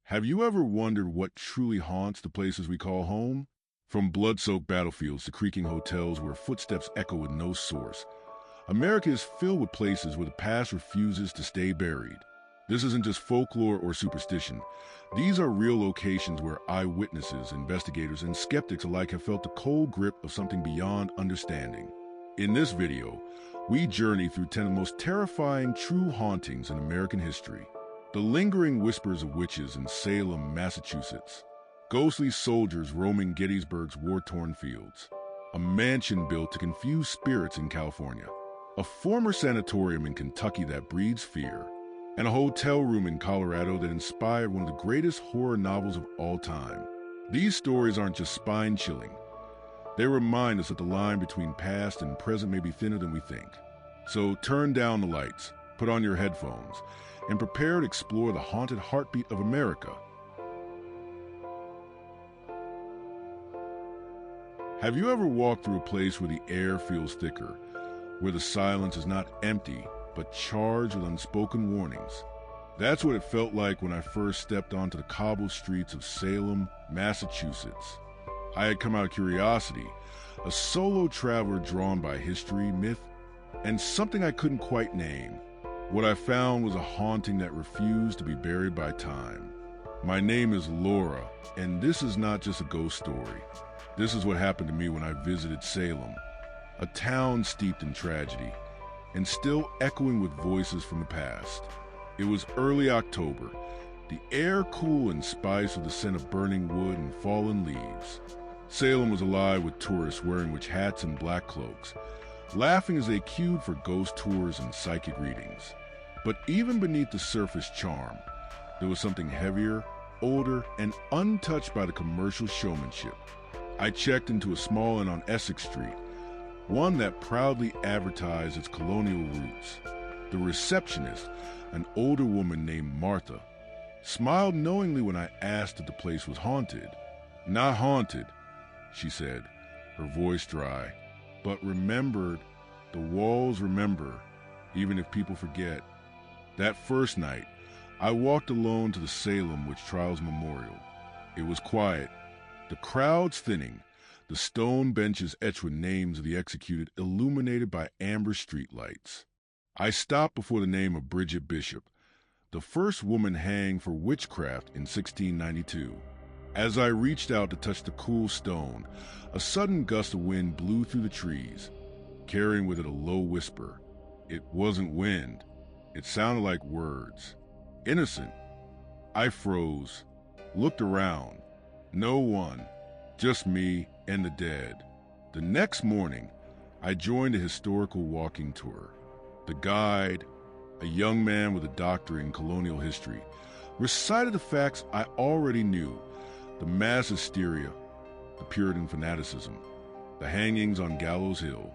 Have you ever wondered what truly haunts the places we call home? From blood-soaked battlefields to creaking hotels where footsteps echo with no source, America is filled with places where the past refuses to stay buried. This isn't just folklore or superstition. These are real locations where eyewitnesses, investigators, and skeptics alike have felt the cold grip of something beyond understanding. In this video, we journey through 10 of the most terrifying true hauntings in American history. The lingering whispers of witches in Salem, Massachusetts. Ghostly soldiers roaming Gettysburg's war-torn fields. A mansion built to confuse spirits in California. A former sanatorium in Kentucky that breeds fear. And a hotel room in Colorado that inspired one of the greatest horror novels of all time. These stories aren't just spine-chilling. They remind us that the line between past and present may be thinner than we think. So turn down the lights, put on your headphones, and prepare to explore the haunted heartbeat of America. Have you ever walked through a place where the air feels thicker, where the silence is not empty, but charged with unspoken warnings? That's what it felt like when I first stepped onto the cobbled streets of Salem, Massachusetts. I had come out of curiosity, a solo traveler drawn by history, myth, and something I couldn't quite name. What I found was a haunting that refused to be buried by time. My name is Laura, and this is not just a ghost story. This is what happened to me when I visited Salem, a town steeped in tragedy, and still echoing with voices from the past. It was early October, the air cool and spiced with the scent of burning wood and fallen leaves. Salem was alive with tourists wearing witch hats and black cloaks, laughing as they queued for ghost tours and psychic readings. But even beneath the surface charm, there was something heavier, older, and untouched by the commercial showmanship. I checked into a small inn on Essex Street, one that proudly advertised its colonial roots. The receptionist, an older woman named Martha, smiled knowingly when I asked if the place was haunted. "Not haunted," she said, her voice dry, "but remembered. The walls remember, even if people forget." That first night, I walked alone to the Salem Witch Trials Memorial. It was quiet, the crowds thinning, the stone benches etched with names of the executed illuminated by amber streetlights. I stopped before the name of Bridget Bishop, the first woman hanged for witchcraft in 1692. As I reached out to touch the cool stone, a sudden gust of wind blew through the trees, carrying with it a low whisper. It wasn't wind. It sounded like words. Innocent. I froze, looked around. No one, just me and the dead. The next morning, I joined a historical walking tour. The guide, a young man with a doctorate in colonial history, recited the facts I already knew: the mass hysteria, the Puritan fanaticism, the hangings on Gallows Hill.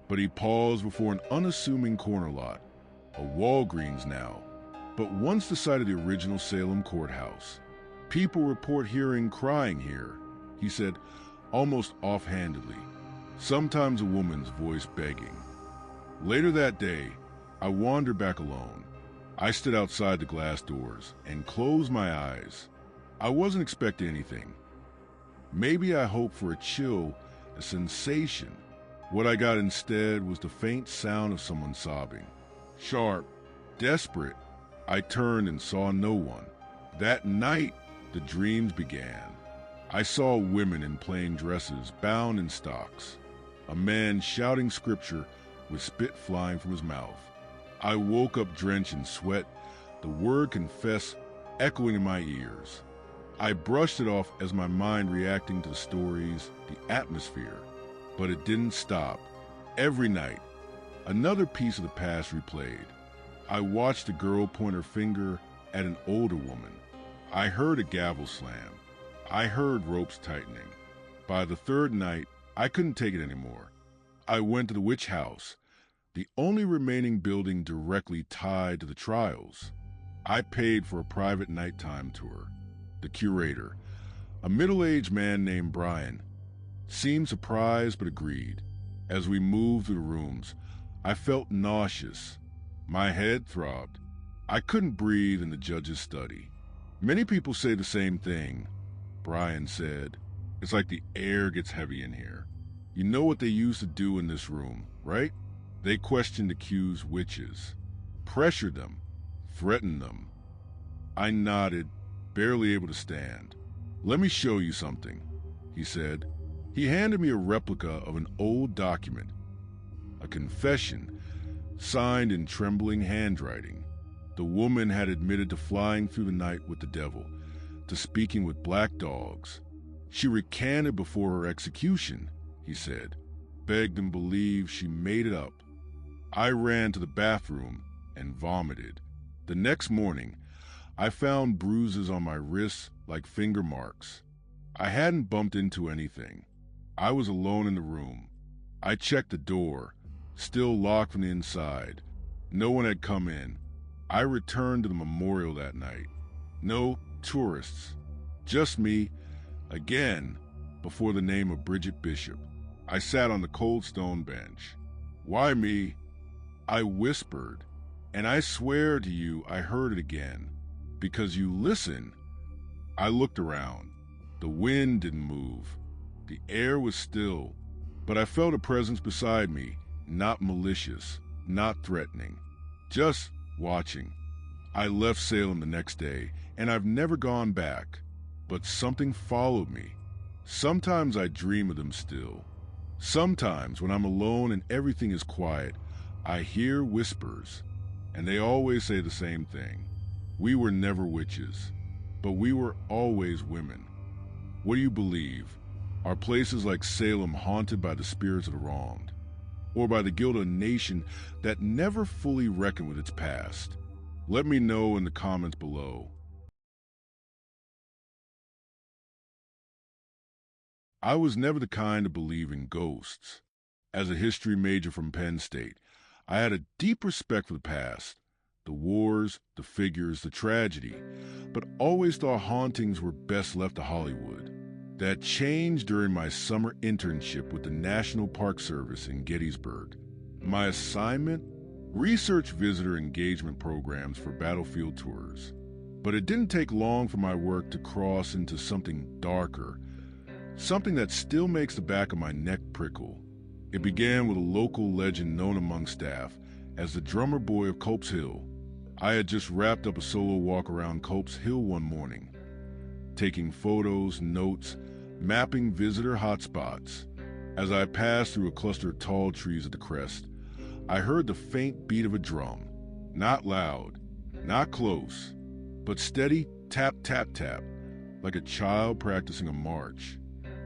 But he paused before an unassuming corner lot, a Walgreens now, but once the site of the original Salem courthouse. "People report hearing crying here," he said, almost offhandedly, sometimes a woman's voice begging. Later that day, I wandered back alone. I stood outside the glass doors and closed my eyes. I wasn't expecting anything. Maybe I hoped for a chill, a sensation. What I got instead was the faint sound of someone sobbing. Sharp, desperate. I turned and saw no one. That night, the dreams began. I saw women in plain dresses, bound in stocks. A man shouting scripture with spit flying from his mouth. I woke up drenched in sweat, the word confess echoing in my ears. I brushed it off as my mind reacting to the stories, the atmosphere. But it didn't stop. Every night, another piece of the past replayed. I watched a girl point her finger at an older woman. I heard a gavel slam. I heard ropes tightening. By the third night, I couldn't take it anymore. I went to the witch house, the only remaining building directly tied to the trials. I paid for a private nighttime tour. The curator, a middle-aged man named Brian, seemed surprised but agreed. As we moved through the rooms, I felt nauseous. My head throbbed. I couldn't breathe in the judge's study. Many people say the same thing, Brian said. It's like the air gets heavy in here. You know what they used to do in this room, right? They questioned accused witches, pressured them, threatened them. I nodded, barely able to stand. Let me show you something, he said. He handed me a replica of an old document, a confession, signed in trembling handwriting. The woman had admitted to flying through the night with the devil, to speaking with black dogs. She recanted before her execution, he said, begged and believed she made it up. I ran to the bathroom and vomited. The next morning, I found bruises on my wrists like finger marks. I hadn't bumped into anything. I was alone in the room. I checked the door, still locked from the inside. No one had come in. I returned to the memorial that night. No tourists. Just me, again, before the name of Bridget Bishop. I sat on the cold stone bench. Why me? I whispered, and I swear to you I heard it again. Because you listen. I looked around. The wind didn't move. The air was still, but I felt a presence beside me, not malicious, not threatening, just watching. I left Salem the next day, and I've never gone back, but something followed me. Sometimes I dream of them still. Sometimes when I'm alone and everything is quiet, I hear whispers, and they always say the same thing. We were never witches, but we were always women. What do you believe? Are places like Salem haunted by the spirits of the wronged, or by the guilt of a nation that never fully reckoned with its past? Let me know in the comments below. I was never the kind to believe in ghosts. As a history major from Penn State, I had a deep respect for the past, the wars, the figures, the tragedy, but always thought hauntings were best left to Hollywood. That changed during my summer internship with the National Park Service in Gettysburg. My assignment? Research visitor engagement programs for battlefield tours. But it didn't take long for my work to cross into something darker, something that still makes the back of my neck prickle. It began with a local legend known among staff as the drummer boy of Culp's Hill. I had just wrapped up a solo walk around Culp's Hill one morning, taking photos, notes, mapping visitor hotspots. As I passed through a cluster of tall trees at the crest, I heard the faint beat of a drum. Not loud, not close, but steady tap, tap, tap, like a child practicing a march.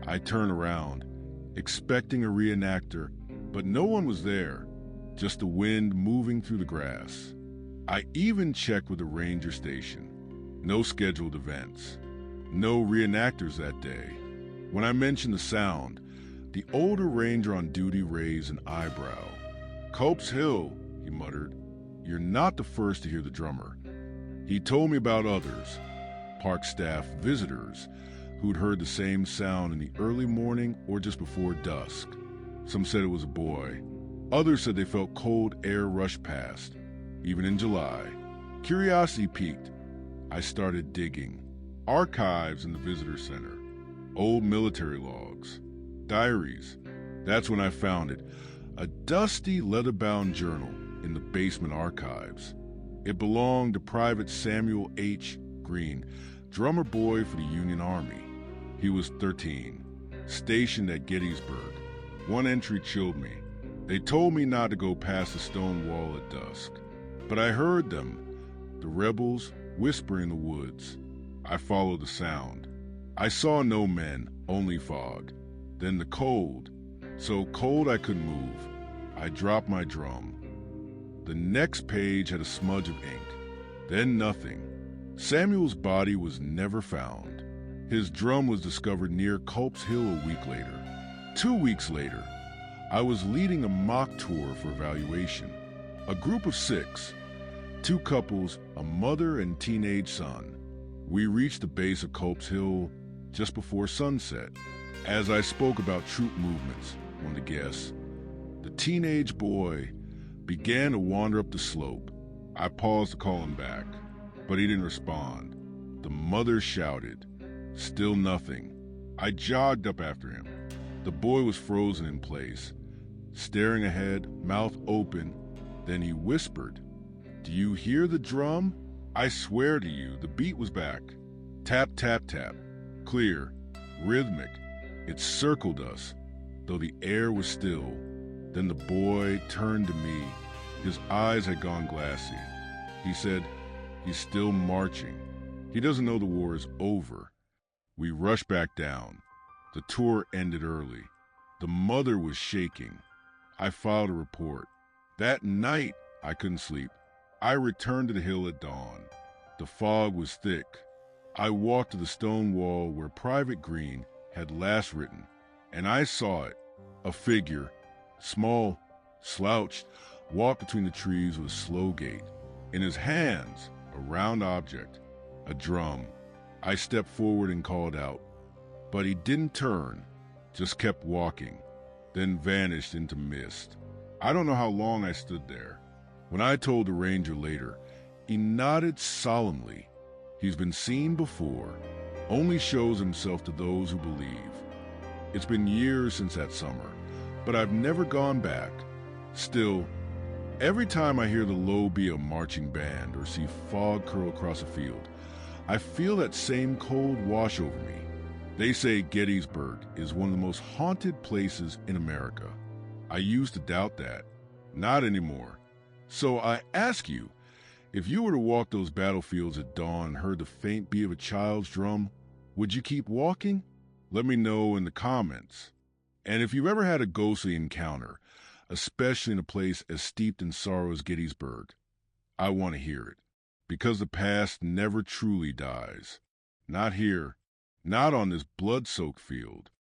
I turned around, expecting a reenactor, but no one was there, just the wind moving through the grass. I even checked with the ranger station. No scheduled events. No reenactors that day. When I mentioned the sound, the older ranger on duty raised an eyebrow. "Culp's Hill," he muttered. "You're not the first to hear the drummer." He told me about others, park staff visitors, who'd heard the same sound in the early morning or just before dusk. Some said it was a boy. Others said they felt cold air rush past, even in July. Curiosity piqued. I started digging. Archives in the visitor center. Old military logs. Diaries. That's when I found it. A dusty leather-bound journal in the basement archives. It belonged to Private Samuel H. Green, drummer boy for the Union Army. He was 13, stationed at Gettysburg. One entry chilled me. They told me not to go past the stone wall at dusk. But I heard them, the rebels, whispering in the woods. I followed the sound. I saw no men, only fog. Then the cold, so cold I couldn't move. I dropped my drum. The next page had a smudge of ink. Then nothing. Samuel's body was never found. His drum was discovered near Culp's Hill a week later. 2 weeks later, I was leading a mock tour for evaluation. A group of 6, 2 couples, a mother and teenage son. We reached the base of Culp's Hill just before sunset. As I spoke about troop movements, one of the guests, the teenage boy began to wander up the slope. I paused to call him back, but he didn't respond. The mother shouted. Still nothing. I jogged up after him. The boy was frozen in place, staring ahead, mouth open. Then he whispered, "Do you hear the drum? I swear to you, the beat was back. Tap, tap, tap. Clear. Rhythmic. It circled us, though the air was still." Then the boy turned to me. His eyes had gone glassy. He said, "He's still marching. He doesn't know the war is over." We rushed back down. The tour ended early. The mother was shaking. I filed a report. That night, I couldn't sleep. I returned to the hill at dawn. The fog was thick. I walked to the stone wall where Private Green had last written, and I saw it. A figure, small, slouched, walked between the trees with a slow gait. In his hands, a round object, a drum. I stepped forward and called out, but he didn't turn, just kept walking, then vanished into mist. I don't know how long I stood there. When I told the ranger later, he nodded solemnly. He's been seen before, only shows himself to those who believe. It's been years since that summer, but I've never gone back. Still, every time I hear the low beat of a marching band or see fog curl across a field, I feel that same cold wash over me. They say Gettysburg is one of the most haunted places in America. I used to doubt that. Not anymore. So I ask you, if you were to walk those battlefields at dawn and heard the faint beat of a child's drum, would you keep walking? Let me know in the comments. And if you've ever had a ghostly encounter, especially in a place as steeped in sorrow as Gettysburg, I want to hear it. Because the past never truly dies. Not here. Not on this blood-soaked field.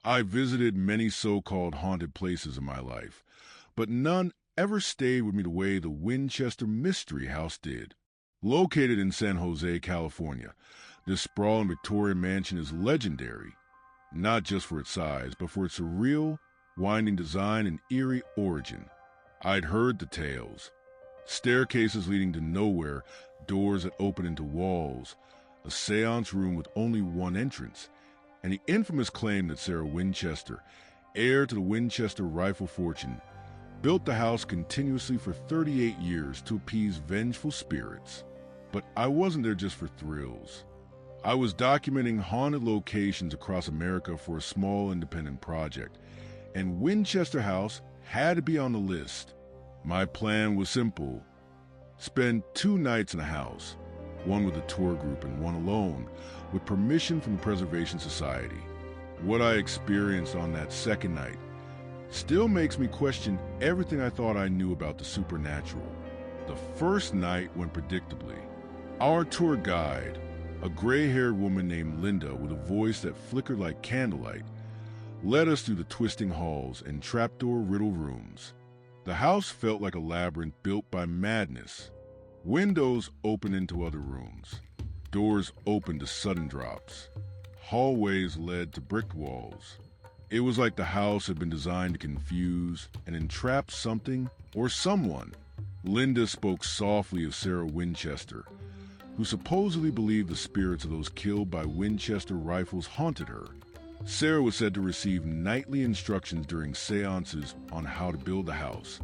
I visited many so-called haunted places in my life, but none ever stayed with me the way the Winchester Mystery House did. Located in San Jose, California, this sprawling Victorian mansion is legendary, not just for its size, but for its surreal, winding design and eerie origin. I'd heard the tales. Staircases leading to nowhere, doors that open into walls, a seance room with only one entrance, and the infamous claim that Sarah Winchester, heir to the Winchester rifle fortune, built the house continuously for 38 years to appease vengeful spirits. But I wasn't there just for thrills. I was documenting haunted locations across America for a small independent project, and Winchester House had to be on the list. My plan was simple. Spend 2 nights in the house, one with a tour group and one alone, with permission from the Preservation Society. What I experienced on that second night still makes me question everything I thought I knew about the supernatural. The first night went predictably. Our tour guide, a gray-haired woman named Linda with a voice that flickered like candlelight, led us through the twisting halls and trapdoor-riddled rooms. The house felt like a labyrinth built by madness. Windows opened into other rooms. Doors opened to sudden drops. Hallways led to brick walls. It was like the house had been designed to confuse and entrap something or someone. Linda spoke softly of Sarah Winchester, who supposedly believed the spirits of those killed by Winchester rifles haunted her. Sarah was said to receive nightly instructions during seances on how to build the house,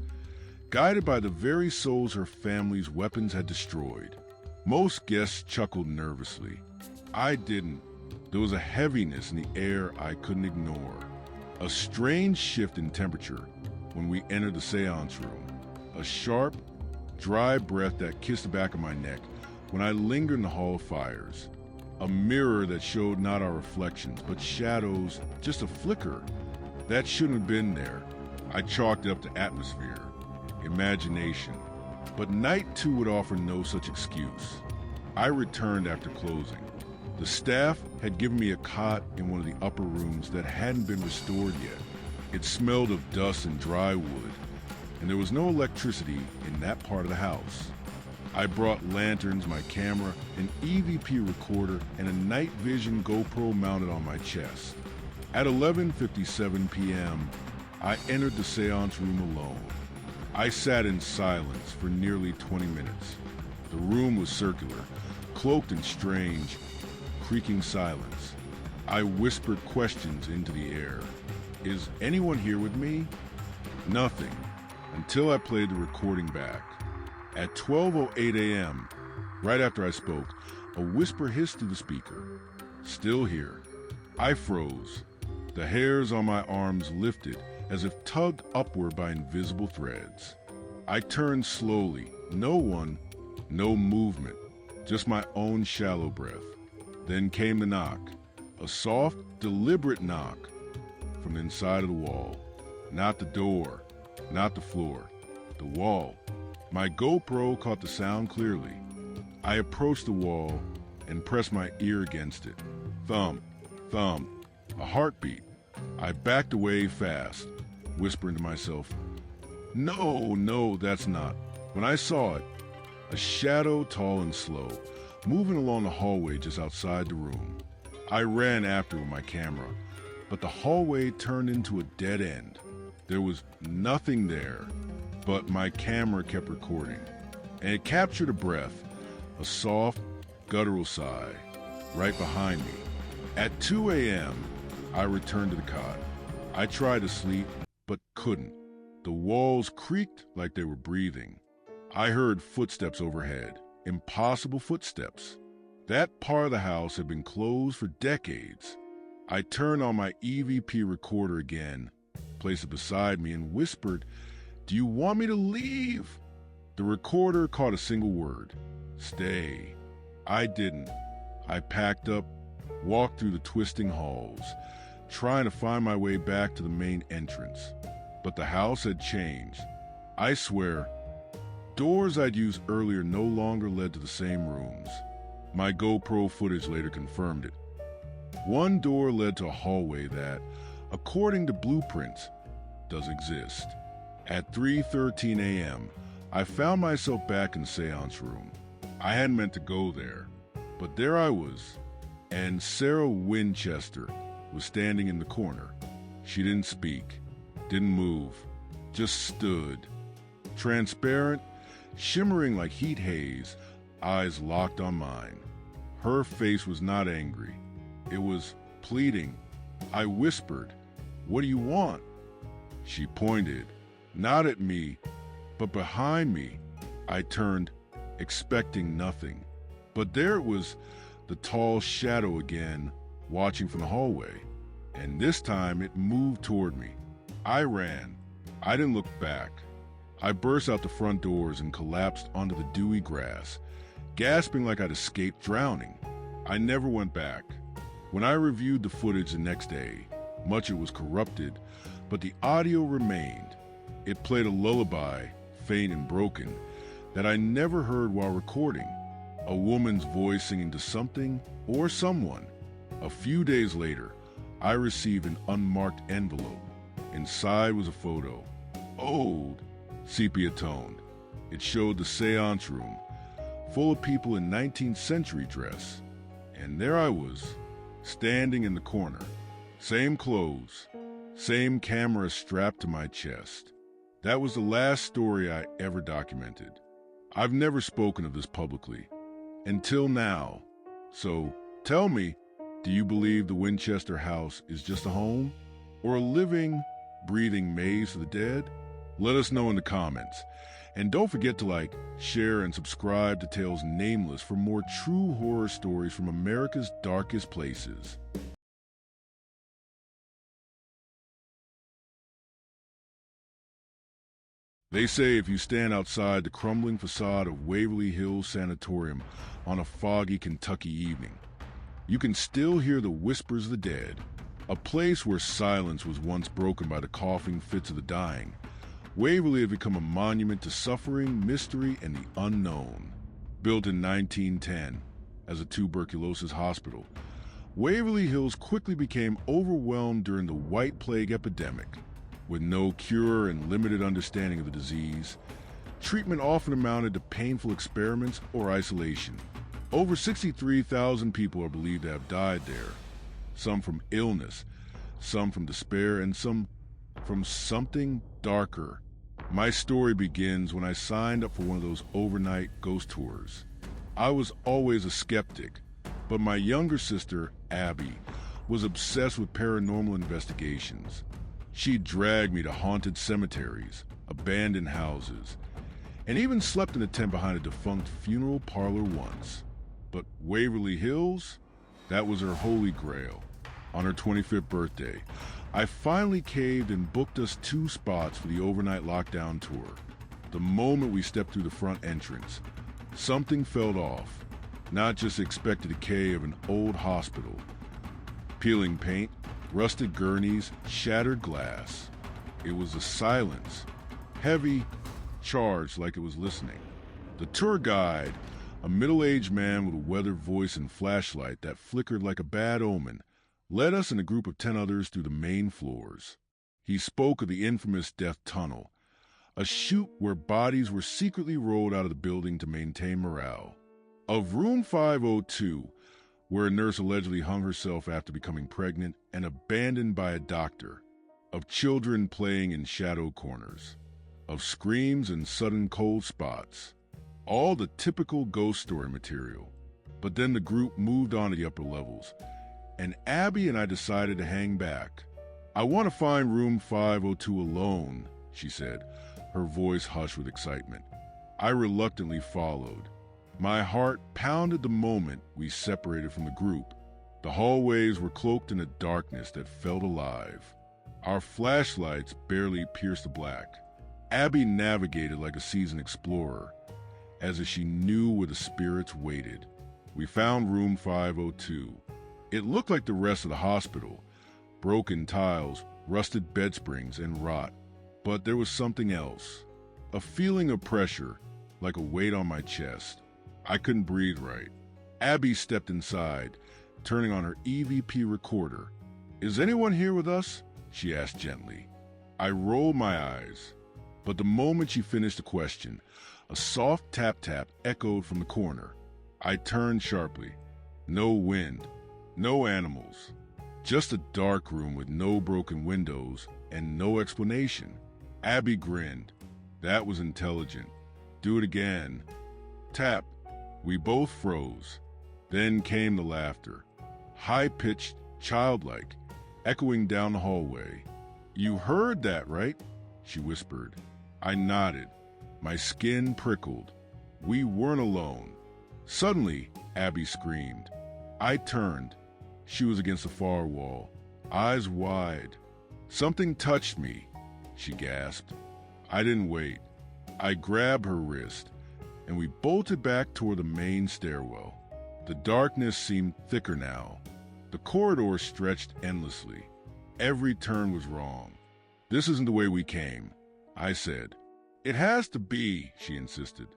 guided by the very souls her family's weapons had destroyed. Most guests chuckled nervously. I didn't. There was a heaviness in the air I couldn't ignore. A strange shift in temperature when we entered the seance room. A sharp, dry breath that kissed the back of my neck when I lingered in the hall of fires. A mirror that showed not our reflections, but shadows, just a flicker. That shouldn't have been there. I chalked it up to atmosphere, imagination. But night 2 would offer no such excuse. I returned after closing. The staff had given me a cot in one of the upper rooms that hadn't been restored yet. It smelled of dust and dry wood, and there was no electricity in that part of the house. I brought lanterns, my camera, an EVP recorder, and a night vision GoPro mounted on my chest. At 11:57 p.m., I entered the seance room alone. I sat in silence for nearly 20 minutes. The room was circular, cloaked in strange, creaking silence. I whispered questions into the air. Is anyone here with me? Nothing, until I played the recording back. At 12:08 a.m., right after I spoke, a whisper hissed through the speaker. Still here. I froze. The hairs on my arms lifted as if tugged upward by invisible threads. I turned slowly. No one, no movement, just my own shallow breath. Then came the knock. A soft, deliberate knock from the inside of the wall. Not the door, not the floor, the wall. My GoPro caught the sound clearly. I approached the wall and pressed my ear against it. Thump, thump, a heartbeat. I backed away fast, whispering to myself, No, that's not. When I saw it, a shadow tall and slow, moving along the hallway just outside the room. I ran after with my camera, but the hallway turned into a dead end. There was nothing there, but my camera kept recording, and it captured a breath, a soft, guttural sigh, right behind me. At 2 a.m., I returned to the cot. I tried to sleep, but couldn't. The walls creaked like they were breathing. I heard footsteps overhead, impossible footsteps. That part of the house had been closed for decades. I turned on my EVP recorder again, placed it beside me, and whispered, Do you want me to leave? The recorder caught a single word, stay. I didn't. I packed up, walked through the twisting halls, trying to find my way back to the main entrance. But the house had changed. I swear, doors I'd used earlier no longer led to the same rooms. My GoPro footage later confirmed it. One door led to a hallway that, according to blueprints, does exist. At 3:13 a.m., I found myself back in the seance room. I hadn't meant to go there, but there I was, and Sarah Winchester was standing in the corner. She didn't speak, didn't move, just stood. Transparent, shimmering like heat haze, eyes locked on mine. Her face was not angry. It was pleading. I whispered, What do you want? She pointed, not at me, but behind me. I turned, expecting nothing. But there it was, the tall shadow again, watching from the hallway. And this time it moved toward me. I ran. I didn't look back. I burst out the front doors and collapsed onto the dewy grass, gasping like I'd escaped drowning. I never went back. When I reviewed the footage the next day, much of it was corrupted, but the audio remained. It played a lullaby, faint and broken, that I never heard while recording. A woman's voice singing to something or someone. A few days later, I received an unmarked envelope. Inside was a photo, old, sepia-toned. It showed the seance room, full of people in 19th century dress. And there I was, standing in the corner. Same clothes, same camera strapped to my chest. That was the last story I ever documented. I've never spoken of this publicly, until now. So, tell me, do you believe the Winchester house is just a home? Or a living, breathing maze of the dead? Let us know in the comments. And don't forget to like, share, and subscribe to Tales Nameless for more true horror stories from America's darkest places. They say if you stand outside the crumbling facade of Waverly Hills Sanatorium on a foggy Kentucky evening, you can still hear the whispers of the dead, a place where silence was once broken by the coughing fits of the dying. Waverly had become a monument to suffering, mystery, and the unknown. Built in 1910 as a tuberculosis hospital, Waverly Hills quickly became overwhelmed during the White Plague epidemic. With no cure and limited understanding of the disease, treatment often amounted to painful experiments or isolation. Over 63,000 people are believed to have died there, some from illness, some from despair, and some from something darker, My story begins when I signed up for one of those overnight ghost tours. I was always a skeptic, but my younger sister, Abby, was obsessed with paranormal investigations. She dragged me to haunted cemeteries, abandoned houses, and even slept in a tent behind a defunct funeral parlor once. But Waverly Hills? That was her holy grail. On her 25th birthday, I finally caved and booked us 2 spots for the overnight lockdown tour. The moment we stepped through the front entrance, something felt off. Not just the expected decay of an old hospital. Peeling paint, rusted gurneys, shattered glass. It was a silence, heavy, charged like it was listening. The tour guide, a middle-aged man with a weathered voice and flashlight that flickered like a bad omen, led us and a group of 10 others through the main floors. He spoke of the infamous Death Tunnel, a chute where bodies were secretly rolled out of the building to maintain morale. Of Room 502, where a nurse allegedly hung herself after becoming pregnant and abandoned by a doctor. Of children playing in shadow corners. Of screams and sudden cold spots. All the typical ghost story material. But then the group moved on to the upper levels, and Abby and I decided to hang back. "I want to find Room 502 alone," she said, her voice hushed with excitement. I reluctantly followed. My heart pounded the moment we separated from the group. The hallways were cloaked in a darkness that felt alive. Our flashlights barely pierced the black. Abby navigated like a seasoned explorer, as if she knew where the spirits waited. We found Room 502. It looked like the rest of the hospital. Broken tiles, rusted bed springs, and rot. But there was something else. A feeling of pressure, like a weight on my chest. I couldn't breathe right. Abby stepped inside, turning on her EVP recorder. "Is anyone here with us?" she asked gently. I rolled my eyes. But the moment she finished the question, a soft tap-tap echoed from the corner. I turned sharply. No wind, no animals. Just a dark room with no broken windows and no explanation. Abby grinned. That was intelligent. "Do it again." Tap. We both froze. Then came the laughter. High-pitched, childlike, echoing down the hallway. "You heard that, right?" she whispered. I nodded. My skin prickled. We weren't alone. Suddenly, Abby screamed. I turned. She was against the far wall, eyes wide. "Something touched me," she gasped. I didn't wait. I grabbed her wrist, and we bolted back toward the main stairwell. The darkness seemed thicker now. The corridor stretched endlessly. Every turn was wrong. "This isn't the way we came," I said. "It has to be," she insisted.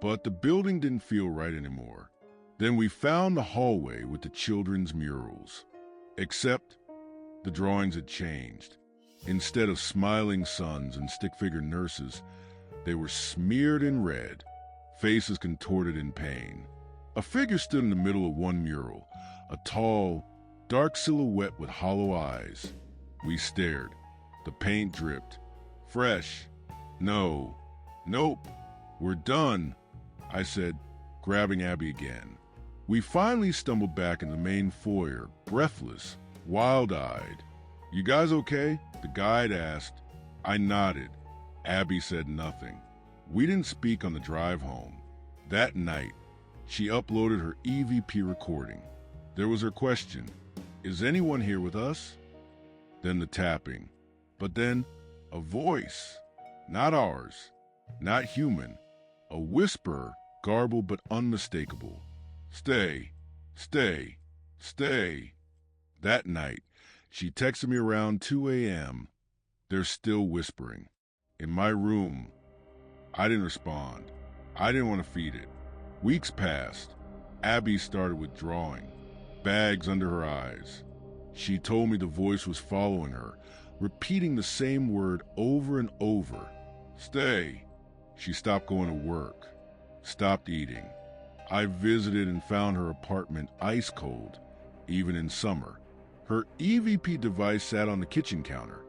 But the building didn't feel right anymore. Then we found the hallway with the children's murals. Except the drawings had changed. Instead of smiling suns and stick-figure nurses, they were smeared in red, faces contorted in pain. A figure stood in the middle of one mural, a tall, dark silhouette with hollow eyes. We stared. The paint dripped. "Fresh." "No." "Nope. We're done," I said, grabbing Abby again. We finally stumbled back in the main foyer, breathless, wild-eyed. "You guys okay?" the guide asked. I nodded. Abby said nothing. We didn't speak on the drive home. That night, she uploaded her EVP recording. There was her question, "Is anyone here with us?" Then the tapping. But then, a voice. Not ours. Not human. A whisper, garbled but unmistakable. "Stay. Stay. Stay." That night, she texted me around 2 a.m. They're still whispering. In my room. I didn't respond. I didn't want to feed it. Weeks passed. Abby started withdrawing, bags under her eyes. She told me the voice was following her, repeating the same word over and over. "Stay." She stopped going to work, stopped eating. I visited and found her apartment ice cold, even in summer. Her EVP device sat on the kitchen counter.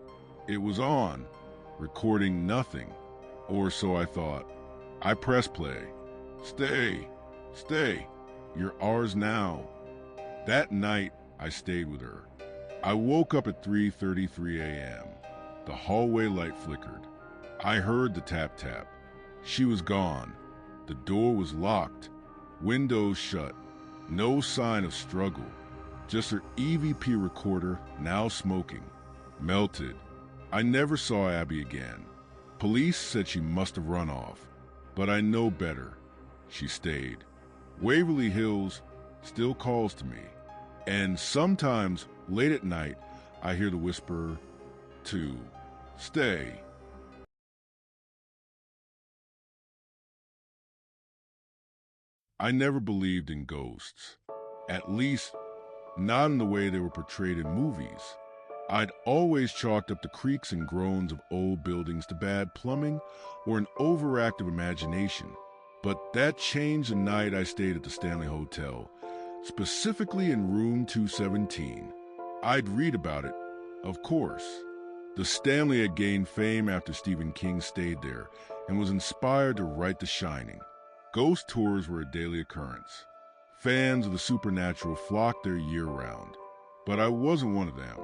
It was on, recording nothing. Or so I thought. I pressed play. Stay, stay, you're ours now. That night, I stayed with her. I woke up at 3:33 a.m. The hallway light flickered. I heard the tap-tap. She was gone. The door was locked. Windows shut. No sign of struggle. Just her EVP recorder, now smoking. Melted. I never saw Abby again. Police said she must have run off. But I know better. She stayed. Waverly Hills still calls to me. And sometimes, late at night, I hear the whisper, to stay. I never believed in ghosts. At least, not in the way they were portrayed in movies. I'd always chalked up the creaks and groans of old buildings to bad plumbing or an overactive imagination. But that changed the night I stayed at the Stanley Hotel, specifically in room 217. I'd read about it, of course. The Stanley had gained fame after Stephen King stayed there and was inspired to write The Shining. Ghost tours were a daily occurrence. Fans of the supernatural flocked there year-round. But I wasn't one of them.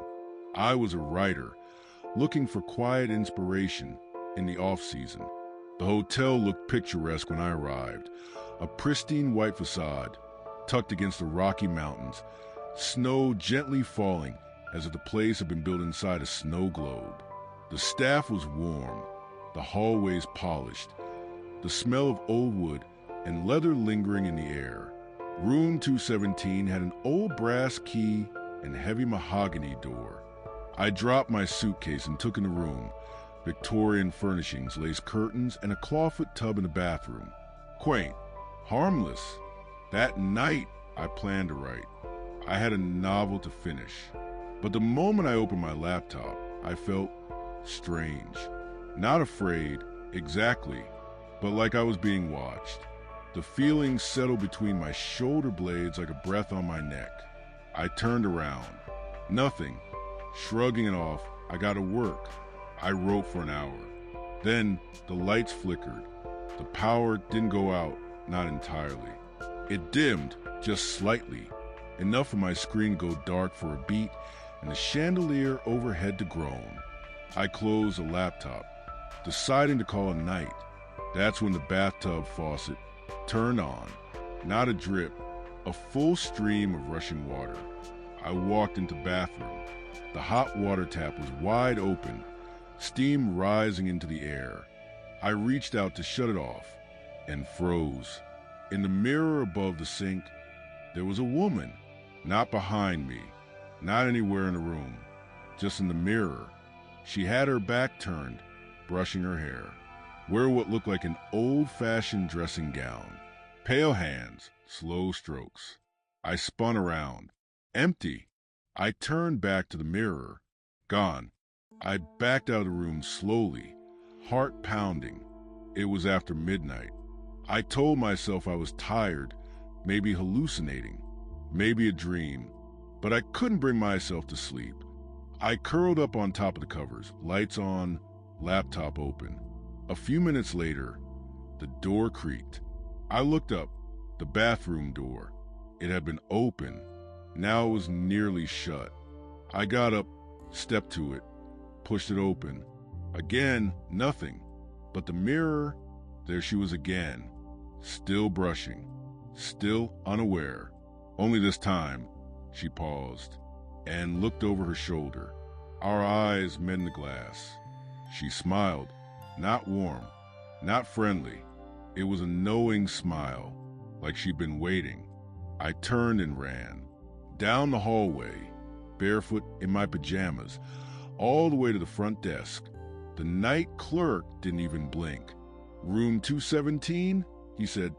I was a writer, looking for quiet inspiration in the off-season. The hotel looked picturesque when I arrived. A pristine white facade, tucked against the Rocky Mountains, snow gently falling as if the place had been built inside a snow globe. The staff was warm, the hallways polished, the smell of old wood and leather lingering in the air. Room 217 had an old brass key and heavy mahogany door. I dropped my suitcase and took in the room. Victorian furnishings, lace curtains, and a clawfoot tub in the bathroom. Quaint, harmless. That night, I planned to write. I had a novel to finish. But the moment I opened my laptop, I felt strange. Not afraid, exactly, but like I was being watched. The feeling settled between my shoulder blades like a breath on my neck. I turned around. Nothing. Shrugging it off, I got to work. I wrote for an hour. Then the lights flickered. The power didn't go out, not entirely. It dimmed, just slightly, enough for my screen to go dark for a beat and the chandelier overhead to groan. I closed the laptop, deciding to call a night. That's when the bathtub faucet turned on. Not a drip, a full stream of rushing water. I walked into the bathroom. The hot water tap was wide open, steam rising into the air. I reached out to shut it off and froze. In the mirror above the sink, there was a woman, not behind me, not anywhere in the room, just in the mirror. She had her back turned, brushing her hair, wearing what looked like an old-fashioned dressing gown. Pale hands, slow strokes. I spun around. Empty. I turned back to the mirror. Gone. I backed out of the room slowly, heart pounding. It was after midnight. I told myself I was tired, maybe hallucinating, maybe a dream, but I couldn't bring myself to sleep. I curled up on top of the covers, lights on, laptop open. A few minutes later, the door creaked. I looked up, the bathroom door. It had been open. Now it was nearly shut. I got up, stepped to it, pushed it open. Again, nothing. But the mirror, there she was again, still brushing, still unaware. Only this time, she paused and looked over her shoulder. Our eyes met in the glass. She smiled, not warm, not friendly. It was a knowing smile, like she'd been waiting. I turned and ran. Down the hallway, barefoot in my pajamas, all the way to the front desk. The night clerk didn't even blink. Room 217, he said,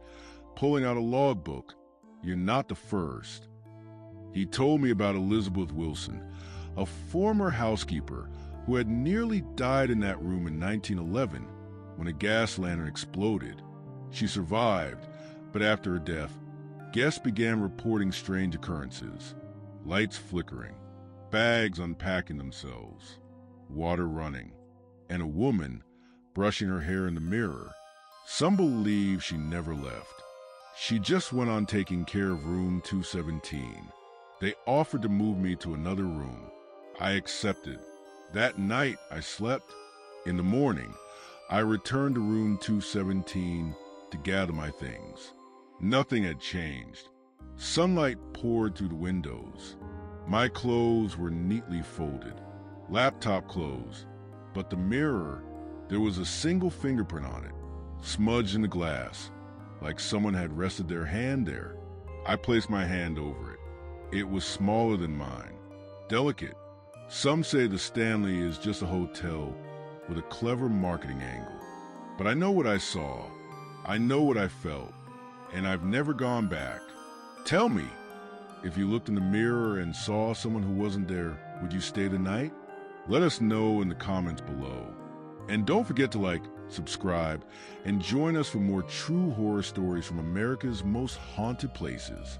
pulling out a logbook. You're not the first. He told me about Elizabeth Wilson, a former housekeeper who had nearly died in that room in 1911 when a gas lantern exploded. She survived, but after her death, guests began reporting strange occurrences. Lights flickering, bags unpacking themselves, water running, and a woman, brushing her hair in the mirror. Some believe she never left. She just went on taking care of room 217. They offered to move me to another room. I accepted. That night, I slept. In the morning, I returned to room 217 to gather my things. Nothing had changed. Sunlight poured through the windows. My clothes were neatly folded, laptop clothes, but the mirror, there was a single fingerprint on it, smudged in the glass, like someone had rested their hand there. I placed my hand over it. It was smaller than mine, delicate. Some say the Stanley is just a hotel with a clever marketing angle. But I know what I saw. I know what I felt. And I've never gone back. Tell me, if you looked in the mirror and saw someone who wasn't there, would you stay the night? Let us know in the comments below. And don't forget to like, subscribe, and join us for more true horror stories from America's most haunted places.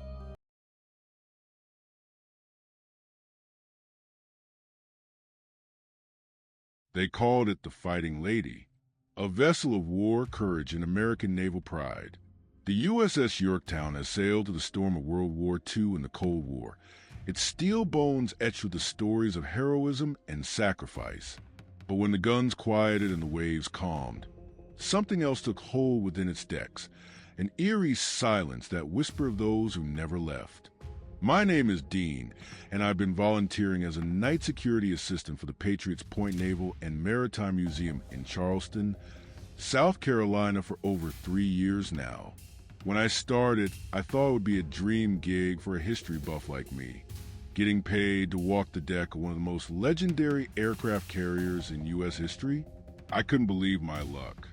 They called it the Fighting Lady, a vessel of war, courage, and American naval pride. The USS Yorktown has sailed to the storm of World War II and the Cold War, its steel bones etched with the stories of heroism and sacrifice. But when the guns quieted and the waves calmed, something else took hold within its decks, an eerie silence that whispered of those who never left. My name is Dean, and I've been volunteering as a night security assistant for the Patriots Point Naval and Maritime Museum in Charleston, South Carolina for over 3 years now. When I started, I thought it would be a dream gig for a history buff like me, getting paid to walk the deck of one of the most legendary aircraft carriers in U.S. history. I couldn't believe my luck.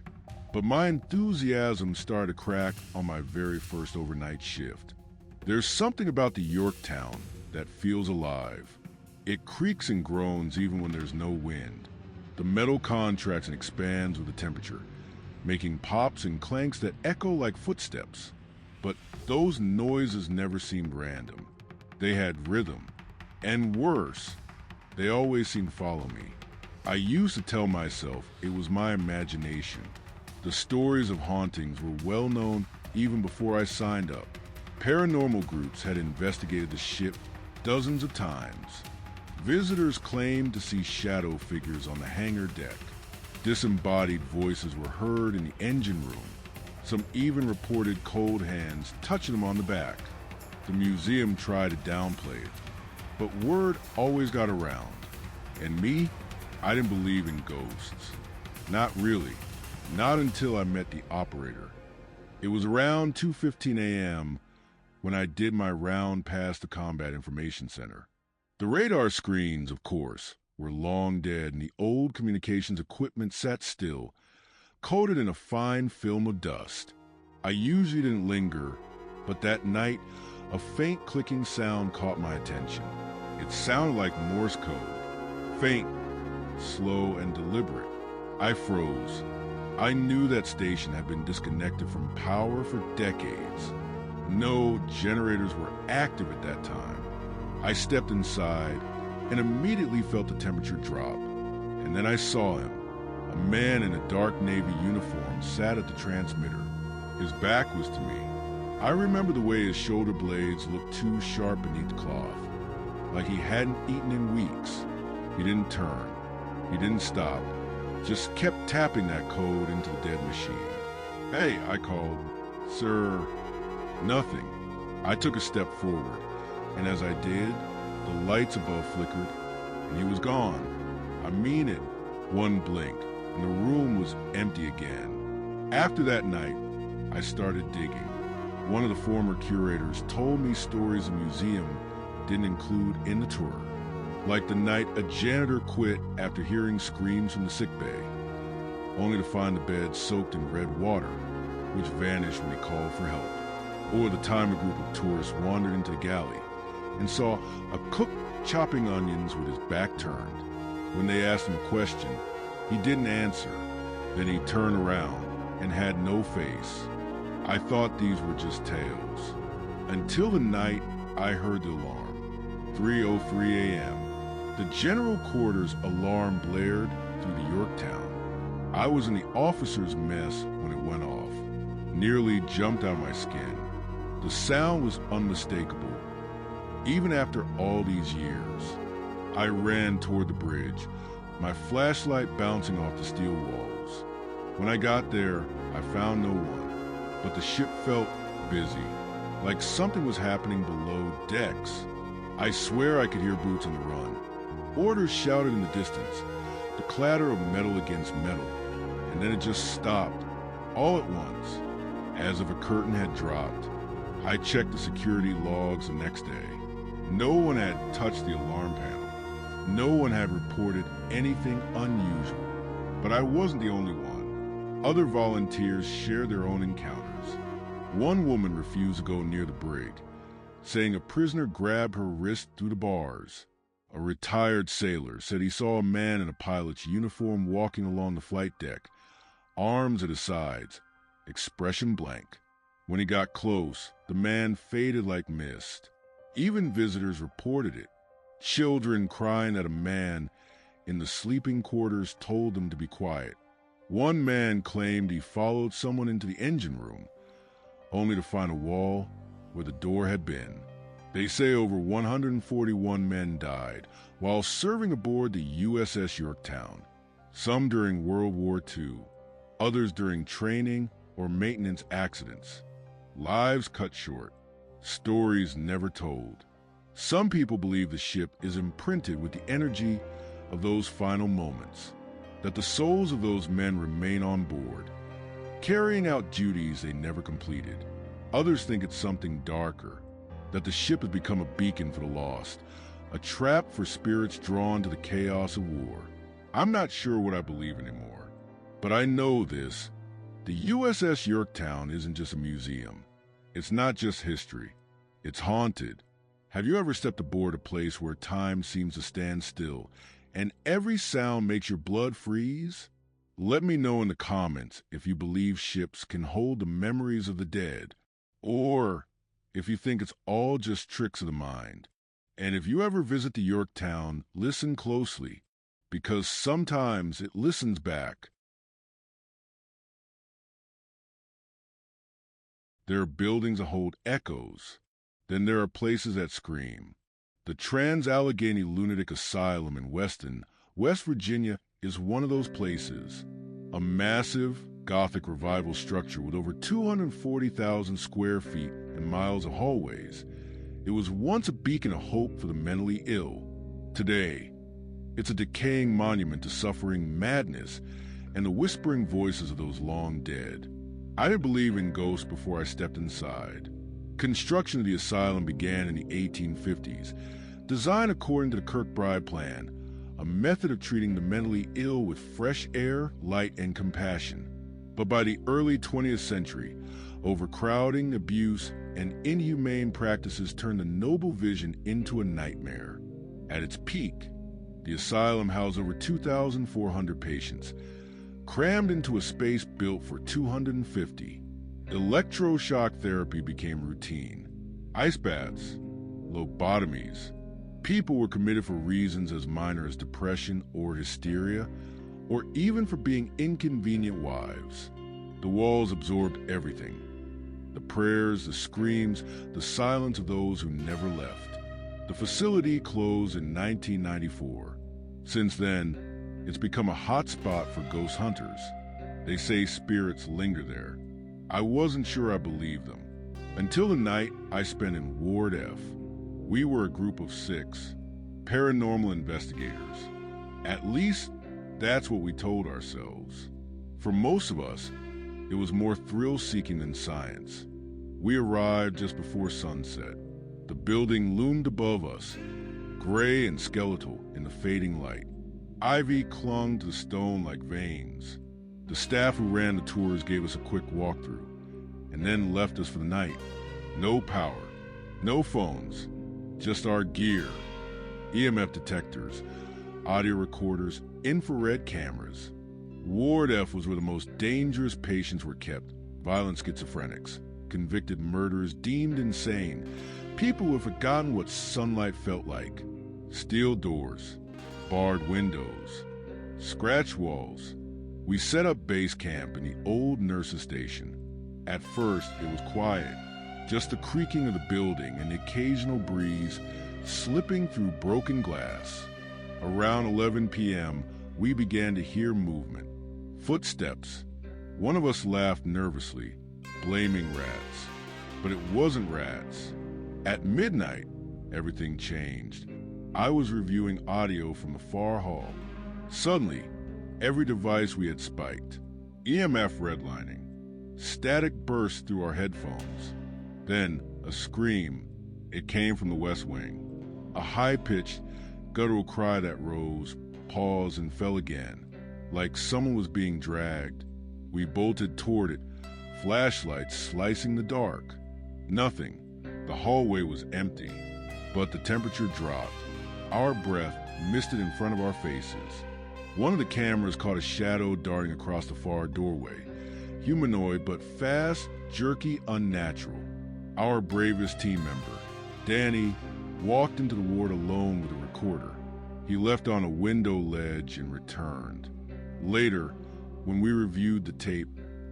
But my enthusiasm started to crack on my very first overnight shift. There's something about the Yorktown that feels alive. It creaks and groans even when there's no wind. The metal contracts and expands with the temperature, making pops and clanks that echo like footsteps. But those noises never seemed random. They had rhythm. And worse, they always seemed to follow me. I used to tell myself it was my imagination. The stories of hauntings were well known even before I signed up. Paranormal groups had investigated the ship dozens of times. Visitors claimed to see shadow figures on the hangar deck. Disembodied voices were heard in the engine room. Some even reported cold hands touching them on the back. The museum tried to downplay it, but word always got around. And me, I didn't believe in ghosts. Not really. Not until I met the operator. It was around 2:15 a.m. when I did my round past the Combat Information Center. The radar screens, of course, were long dead and the old communications equipment sat still, coated in a fine film of dust. I usually didn't linger, but that night, a faint clicking sound caught my attention. It sounded like Morse code, faint, slow, and deliberate. I froze. I knew that station had been disconnected from power for decades. No generators were active at that time. I stepped inside and immediately felt the temperature drop. And then I saw him. A man in a dark navy uniform sat at the transmitter. His back was to me. I remember the way his shoulder blades looked too sharp beneath the cloth, like he hadn't eaten in weeks. He didn't turn. He didn't stop. Just kept tapping that code into the dead machine. "Hey," I called. "Sir." Nothing. I took a step forward, and as I did, the lights above flickered, and he was gone. I mean it. One blink, and the room was empty again. After that night, I started digging. One of the former curators told me stories the museum didn't include in the tour, like the night a janitor quit after hearing screams from the sickbay, only to find the bed soaked in red water, which vanished when he called for help. Or the time a group of tourists wandered into the galley and saw a cook chopping onions with his back turned. When they asked him a question, he didn't answer. Then he turned around and had no face. I thought these were just tales. Until the night I heard the alarm. 3:03 a.m. The general quarters alarm blared through the Yorktown. I was in the officer's mess when it went off. Nearly jumped out of my skin. The sound was unmistakable. Even after all these years, I ran toward the bridge, my flashlight bouncing off the steel walls. When I got there, I found no one, but the ship felt busy, like something was happening below decks. I swear I could hear boots on the run. Orders shouted in the distance, the clatter of metal against metal, and then it just stopped, all at once, as if a curtain had dropped. I checked the security logs the next day. No one had touched the alarm panel. No one had reported anything unusual. But I wasn't the only one. Other volunteers shared their own encounters. One woman refused to go near the brig, saying a prisoner grabbed her wrist through the bars. A retired sailor said he saw a man in a pilot's uniform walking along the flight deck, arms at his sides, expression blank. When he got close, the man faded like mist. Even visitors reported it. Children crying that a man in the sleeping quarters told them to be quiet. One man claimed he followed someone into the engine room, only to find a wall where the door had been. They say over 141 men died while serving aboard the USS Yorktown, some during World War II, others during training or maintenance accidents. Lives cut short, stories never told. Some people believe the ship is imprinted with the energy of those final moments, that the souls of those men remain on board, carrying out duties they never completed. Others think it's something darker, that the ship has become a beacon for the lost, a trap for spirits drawn to the chaos of war. I'm not sure what I believe anymore, but I know this. The USS Yorktown isn't just a museum. It's not just history. It's haunted. Have you ever stepped aboard a place where time seems to stand still and every sound makes your blood freeze? Let me know in the comments if you believe ships can hold the memories of the dead, or if you think it's all just tricks of the mind. And if you ever visit the Yorktown, listen closely, because sometimes it listens back. There are buildings that hold echoes. Then there are places that scream. The Trans-Allegheny Lunatic Asylum in Weston, West Virginia, is one of those places. A massive Gothic revival structure with over 240,000 square feet and miles of hallways. It was once a beacon of hope for the mentally ill. Today, it's a decaying monument to suffering, madness, and the whispering voices of those long dead. I didn't believe in ghosts before I stepped inside. Construction of the asylum began in the 1850s, designed according to the Kirkbride Plan, a method of treating the mentally ill with fresh air, light, and compassion. But by the early 20th century, overcrowding, abuse, and inhumane practices turned the noble vision into a nightmare. At its peak, the asylum housed over 2,400 patients, crammed into a space built for 250. Electroshock therapy became routine. Ice baths, lobotomies. People were committed for reasons as minor as depression or hysteria, or even for being inconvenient wives. The walls absorbed everything. The prayers, the screams, the silence of those who never left. The facility closed in 1994. Since then, it's become a hot spot for ghost hunters. They say spirits linger there. I wasn't sure I believed them, until the night I spent in Ward F. We were a group of 6, paranormal investigators. At least, that's what we told ourselves. For most of us, it was more thrill-seeking than science. We arrived just before sunset. The building loomed above us, gray and skeletal in the fading light. Ivy clung to the stone like veins. The staff who ran the tours gave us a quick walkthrough, and then left us for the night. No power, no phones, just our gear, EMF detectors, audio recorders, infrared cameras. Ward F was where the most dangerous patients were kept, violent schizophrenics, convicted murderers deemed insane, people who had forgotten what sunlight felt like. Steel doors, barred windows, scratch walls. We set up base camp in the old nurses' station. At first, it was quiet, just the creaking of the building and the occasional breeze slipping through broken glass. Around 11 p.m., we began to hear movement. Footsteps. One of us laughed nervously, blaming rats. But it wasn't rats. At midnight, everything changed. I was reviewing audio from the far hall. Suddenly, every device we had spiked. EMF redlining. Static burst through our headphones. Then, a scream. It came from the West Wing. A high-pitched, guttural cry that rose, paused, and fell again, like someone was being dragged. We bolted toward it, flashlights slicing the dark. Nothing. The hallway was empty, but the temperature dropped. Our breath misted in front of our faces. One of the cameras caught a shadow darting across the far doorway. Humanoid, but fast, jerky, unnatural. Our bravest team member, Danny, walked into the ward alone with a recorder. He left on a window ledge and returned. Later, when we reviewed the tape,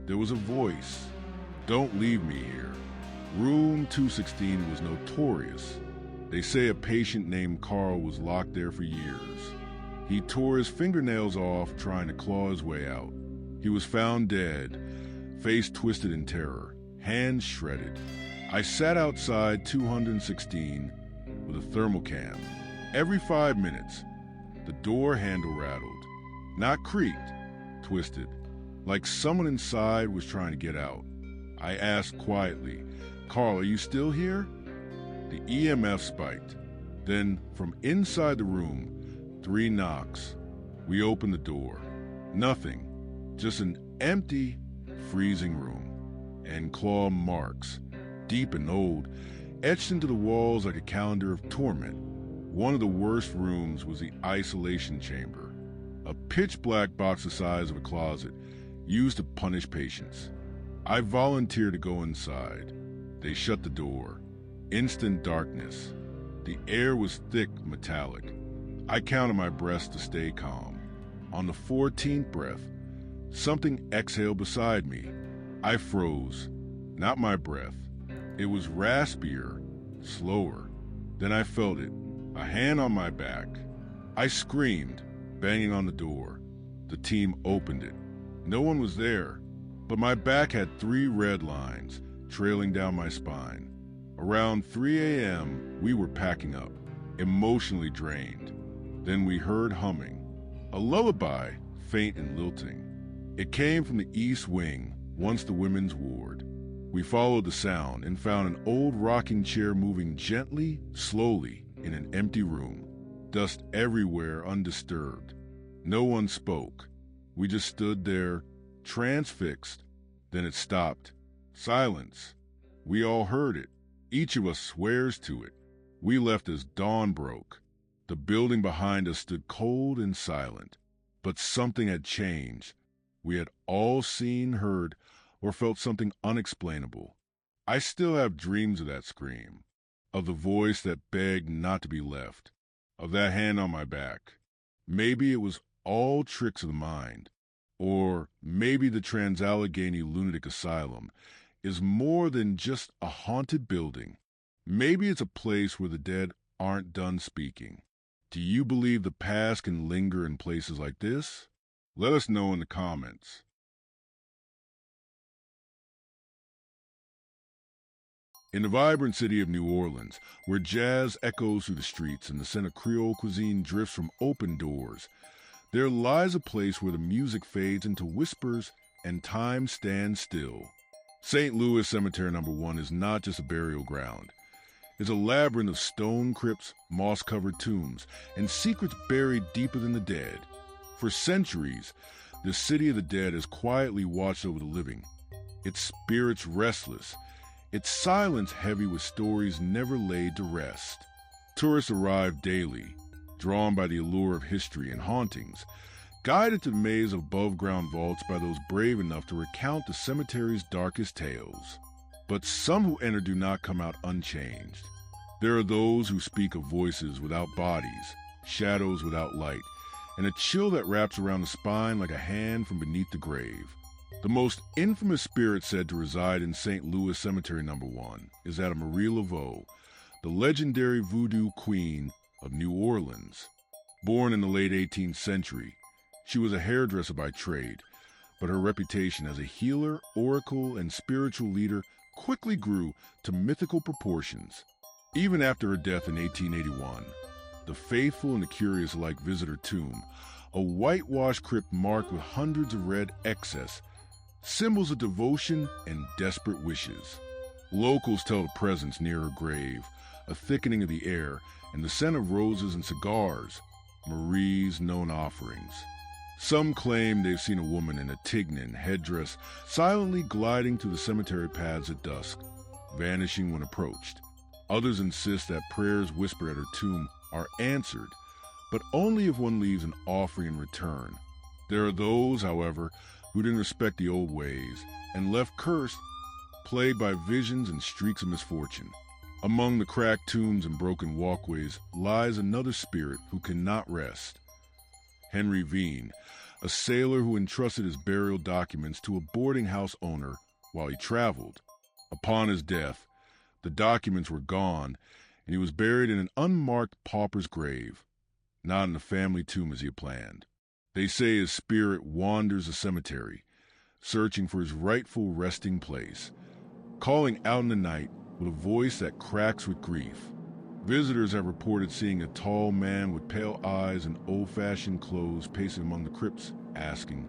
there was a voice. Don't leave me here. Room 216 was notorious. They say a patient named Carl was locked there for years. He tore his fingernails off trying to claw his way out. He was found dead, face twisted in terror, hands shredded. I sat outside 216 with a thermal can. Every 5 minutes, the door handle rattled. Not creaked, twisted, like someone inside was trying to get out. I asked quietly, Carl, are you still here? The EMF spiked. Then, from inside the room, 3 knocks. We opened the door. Nothing. Just an empty, freezing room. And claw marks, deep and old, etched into the walls like a calendar of torment. One of the worst rooms was the isolation chamber, a pitch-black box the size of a closet, used to punish patients. I volunteered to go inside. They shut the door. Instant darkness. The air was thick, metallic. I counted my breaths to stay calm. On the 14th breath, something exhaled beside me. I froze. Not my breath. It was raspier, slower. Then I felt it, a hand on my back. I screamed, banging on the door. The team opened it. No one was there, but my back had 3 red lines trailing down my spine. Around 3 a.m., we were packing up, emotionally drained. Then we heard humming, a lullaby, faint and lilting. It came from the East Wing, once the women's ward. We followed the sound and found an old rocking chair moving gently, slowly, in an empty room. Dust everywhere, undisturbed. No one spoke. We just stood there, transfixed. Then it stopped. Silence. We all heard it. Each of us swears to it. We left as dawn broke. The building behind us stood cold and silent. But something had changed. We had all seen, heard, or felt something unexplainable. I still have dreams of that scream, of the voice that begged not to be left, of that hand on my back. Maybe it was all tricks of the mind, or maybe the Trans-Allegheny Lunatic Asylum is more than just a haunted building. Maybe it's a place where the dead aren't done speaking. Do you believe the past can linger in places like this? Let us know in the comments. In the vibrant city of New Orleans, where jazz echoes through the streets and the scent of Creole cuisine drifts from open doors, there lies a place where the music fades into whispers and time stands still. St. Louis Cemetery No. 1 is not just a burial ground. It's a labyrinth of stone crypts, moss-covered tombs, and secrets buried deeper than the dead. For centuries, the city of the dead has quietly watched over the living, its spirits restless, its silence heavy with stories never laid to rest. Tourists arrive daily, drawn by the allure of history and hauntings, guided to the maze of above-ground vaults by those brave enough to recount the cemetery's darkest tales. But some who enter do not come out unchanged. There are those who speak of voices without bodies, shadows without light, and a chill that wraps around the spine like a hand from beneath the grave. The most infamous spirit said to reside in St. Louis Cemetery No. 1 is that of Marie Laveau, the legendary voodoo queen of New Orleans. Born in the late 18th century, she was a hairdresser by trade, but her reputation as a healer, oracle, and spiritual leader quickly grew to mythical proportions. Even after her death in 1881, the faithful and the curious alike visit her tomb, a whitewashed crypt marked with hundreds of red X's, symbols of devotion and desperate wishes. Locals tell the presence near her grave, a thickening of the air, and the scent of roses and cigars, Marie's known offerings. Some claim they've seen a woman in a tignon headdress silently gliding through the cemetery paths at dusk, vanishing when approached. Others insist that prayers whispered at her tomb are answered, but only if one leaves an offering in return. There are those, however, who didn't respect the old ways and left cursed, plagued by visions and streaks of misfortune. Among the cracked tombs and broken walkways lies another spirit who cannot rest. Henry Veen, a sailor who entrusted his burial documents to a boarding house owner while he traveled. Upon his death, the documents were gone, and he was buried in an unmarked pauper's grave, not in the family tomb as he had planned. They say his spirit wanders the cemetery, searching for his rightful resting place, calling out in the night with a voice that cracks with grief. Visitors have reported seeing a tall man with pale eyes and old-fashioned clothes pacing among the crypts, asking,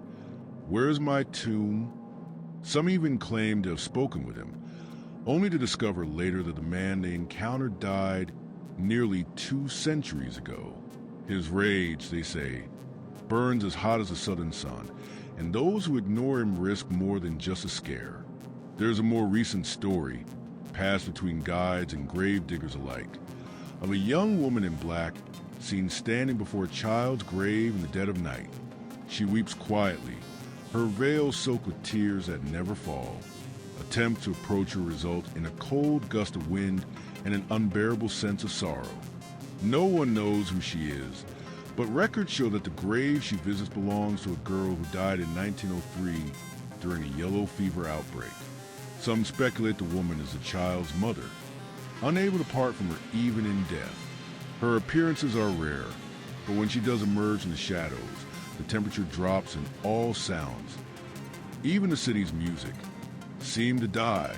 "Where's my tomb?" Some even claim to have spoken with him, only to discover later that the man they encountered died nearly 2 centuries ago. His rage, they say, burns as hot as the southern sun, and those who ignore him risk more than just a scare. There's a more recent story, passed between guides and grave diggers alike, of a young woman in black seen standing before a child's grave in the dead of night. She weeps quietly, her veil soaked with tears that never fall. Attempts to approach her result in a cold gust of wind and an unbearable sense of sorrow. No one knows who she is, but records show that the grave she visits belongs to a girl who died in 1903 during a yellow fever outbreak. Some speculate the woman is the child's mother, unable to part from her even in death. Her appearances are rare, but when she does emerge in the shadows, the temperature drops in all sounds. Even the city's music seemed to die.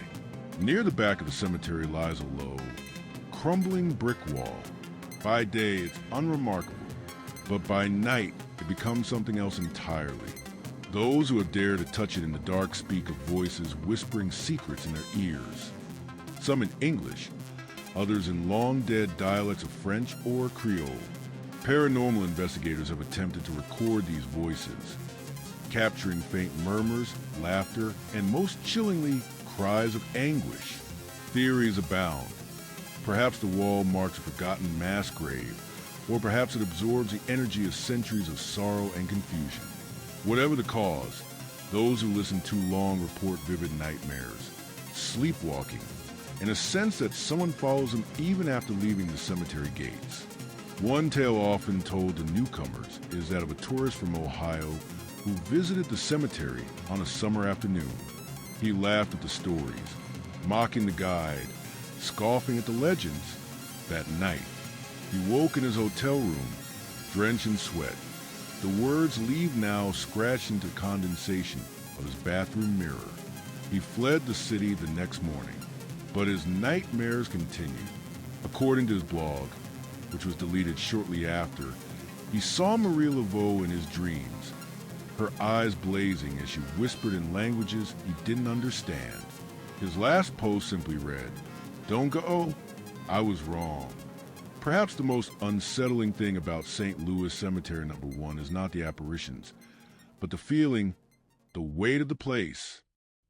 Near the back of the cemetery lies a low, crumbling brick wall. By day, it's unremarkable, but by night, it becomes something else entirely. Those who have dared to touch it in the dark speak of voices whispering secrets in their ears, some in English, others in long-dead dialects of French or Creole. Paranormal investigators have attempted to record these voices, capturing faint murmurs, laughter, and most chillingly, cries of anguish. Theories abound. Perhaps the wall marks a forgotten mass grave, or perhaps it absorbs the energy of centuries of sorrow and confusion. Whatever the cause, those who listen too long report vivid nightmares, sleepwalking, and a sense that someone follows them even after leaving the cemetery gates. One tale often told to newcomers is that of a tourist from Ohio who visited the cemetery on a summer afternoon. He laughed at the stories, mocking the guide, scoffing at the legends. That night, he woke in his hotel room, drenched in sweat. The words "leave now" scratched into condensation of his bathroom mirror. He fled the city the next morning, but his nightmares continued. According to his blog, which was deleted shortly after, he saw Marie Laveau in his dreams, her eyes blazing as she whispered in languages he didn't understand. His last post simply read, "Don't go, I was wrong." Perhaps the most unsettling thing about St. Louis Cemetery No. 1 is not the apparitions, but the feeling, the weight of the place.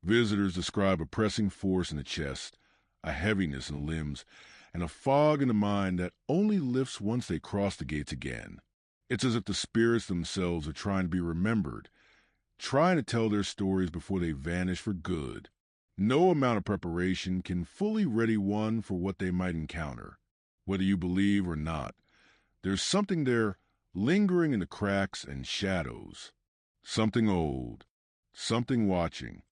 Visitors describe a pressing force in the chest, a heaviness in the limbs, and a fog in the mind that only lifts once they cross the gates again. It's as if the spirits themselves are trying to be remembered, trying to tell their stories before they vanish for good. No amount of preparation can fully ready one for what they might encounter. Whether you believe or not, there's something there lingering in the cracks and shadows. Something old, something watching.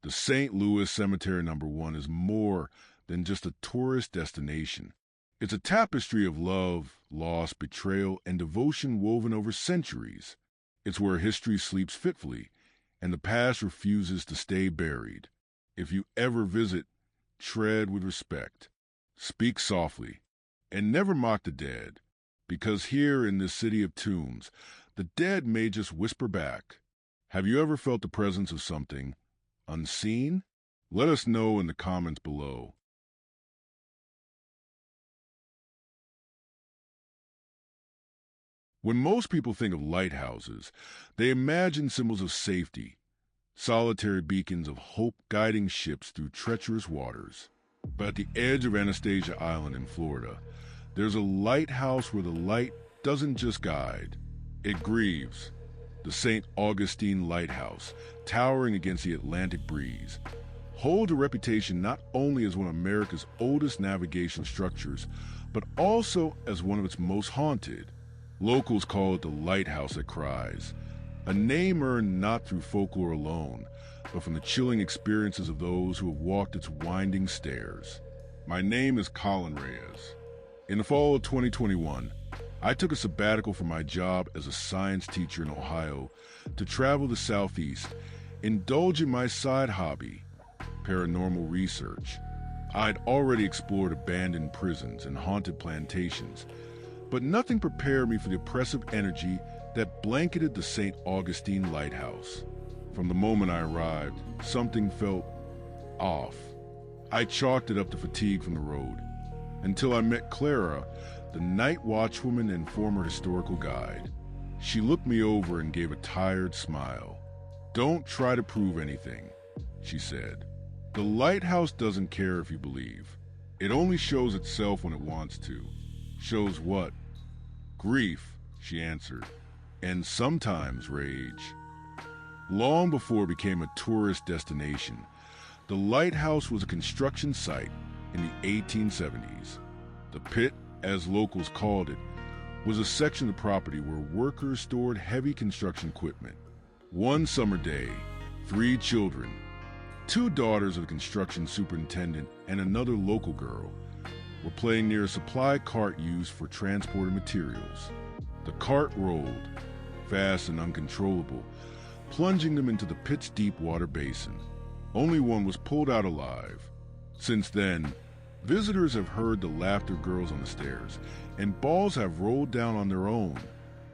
The St. Louis Cemetery No. 1 is more than just a tourist destination. It's a tapestry of love, loss, betrayal, and devotion woven over centuries. It's where history sleeps fitfully, and the past refuses to stay buried. If you ever visit, tread with respect, speak softly, and never mock the dead, because here in this city of tombs, the dead may just whisper back. Have you ever felt the presence of something unseen? Let us know in the comments below. When most people think of lighthouses, they imagine symbols of safety, solitary beacons of hope guiding ships through treacherous waters. But at the edge of Anastasia Island in Florida, there's a lighthouse where the light doesn't just guide, it grieves. The St. Augustine Lighthouse, towering against the Atlantic breeze, holds a reputation not only as one of America's oldest navigation structures, but also as one of its most haunted. Locals call it the Lighthouse at Cries, a name earned not through folklore alone, but from the chilling experiences of those who have walked its winding stairs. My name is Colin Reyes. In the fall of 2021, I took a sabbatical from my job as a science teacher in Ohio to travel the Southeast, indulge in my side hobby, paranormal research. I'd already explored abandoned prisons and haunted plantations, but nothing prepared me for the oppressive energy that blanketed the St. Augustine Lighthouse. From the moment I arrived, something felt off. I chalked it up to fatigue from the road, until I met Clara, the night watchwoman and former historical guide. She looked me over and gave a tired smile. "Don't try to prove anything," she said. "The lighthouse doesn't care if you believe. It only shows itself when it wants to." "Shows what?" "Grief," she answered, "and sometimes rage." Long before it became a tourist destination, the lighthouse was a construction site in the 1870s. The pit, as locals called it, was a section of property where workers stored heavy construction equipment. One summer day, 3 children, 2 daughters of the construction superintendent and another local girl, were playing near a supply cart used for transporting materials. The cart rolled, fast and uncontrollable, plunging them into the pit's deep water basin. Only one was pulled out alive. Since then, visitors have heard the laughter of girls on the stairs, and balls have rolled down on their own.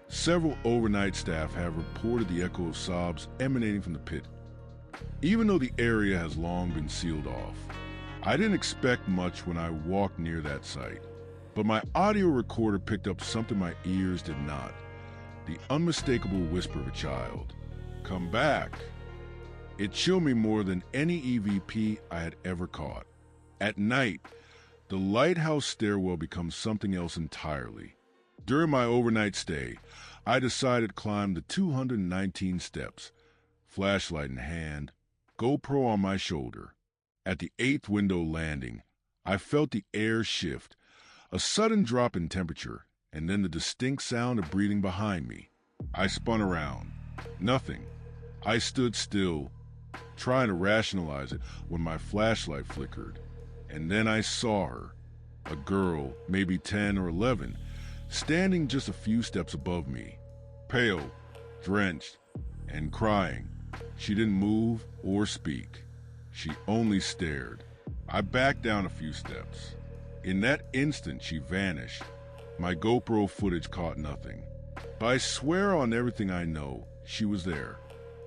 Several overnight staff have reported the echo of sobs emanating from the pit, even though the area has long been sealed off. I didn't expect much when I walked near that site, but my audio recorder picked up something my ears did not: the unmistakable whisper of a child. "Come back." It chilled me more than any EVP I had ever caught. At night, the lighthouse stairwell becomes something else entirely. During my overnight stay, I decided to climb the 219 steps, flashlight in hand, GoPro on my shoulder. At the 8th window landing, I felt the air shift, a sudden drop in temperature, and then the distinct sound of breathing behind me. I spun around. Nothing. I stood still, trying to rationalize it when my flashlight flickered. And then I saw her, a girl, maybe 10 or 11, standing just a few steps above me, pale, drenched, and crying. She didn't move or speak. She only stared. I backed down a few steps. In that instant, she vanished. My GoPro footage caught nothing. But I swear on everything I know, she was there.